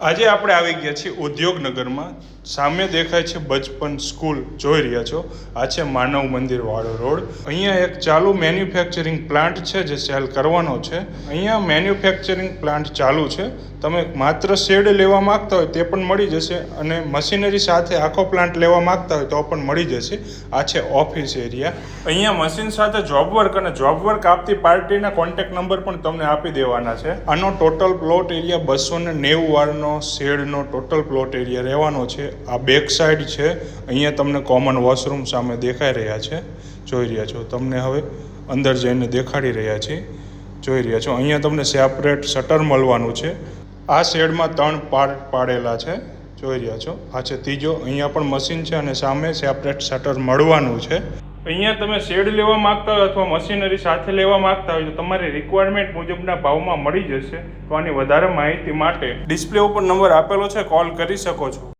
આજે આપણે આવી ગયા છીએ ઉદ્યોગનગરમાં. સામે દેખાય છે બચપન સ્કૂલ, જોઈ રહ્યા છો. આ છે માનવ મંદિર વાળો રોડ. અહીંયા એક ચાલુ મેન્યુફેક્ચરિંગ પ્લાન્ટ છે જે સેલ કરવાનો છે. અહીંયા મેન્યુફેક્ચરિંગ પ્લાન્ટ ચાલુ છે. તમે માત્ર શેડ લેવા માંગતા હોય તે પણ મળી જશે, અને મશીનરી સાથે આખો પ્લાન્ટ લેવા માંગતા હોય તો પણ મળી જશે. આ છે ઓફિસ એરિયા. અહીંયા મશીન સાથે જોબ વર્ક અને જોબ વર્ક આપતી પાર્ટીના કોન્ટેક્ટ નંબર પણ તમને આપી દેવાના છે. આનો ટોટલ પ્લોટ એરિયા 290 વાળનો શેડનો ટોટલ પ્લોટ એરિયા રહેવાનો છે. આ બેક સાઈડ છે. અહીંયા તમને કોમન વોશરૂમ સામે દેખાઈ રહ્યા છે, જોઈ રહ્યા છો. તમને હવે અંદર જઈને દેખાડી રહ્યા છીએ, જોઈ રહ્યા છો. અહીંયા તમને સેપરેટ શટર મળવાનું છે. આ શેડમાં 3 પાર્ટ પાડેલા છે, જોઈ રહ્યા છો. આ છે ત્રીજો. અહીંયા પણ મશીન છે અને સામે સેપરેટ શટર મળવાનું છે. અહીંયા તમે શેડ લેવા માંગતા હોય અથવા મશીનરી સાથે લેવા માંગતા હોય તો તમારી રિક્વાયરમેન્ટ મુજબના ભાવમાં મળી જશે. તો આની વધારે માહિતી માટે ડિસ્પ્લે ઉપર નંબર આપેલો છે, કોલ કરી શકો છો.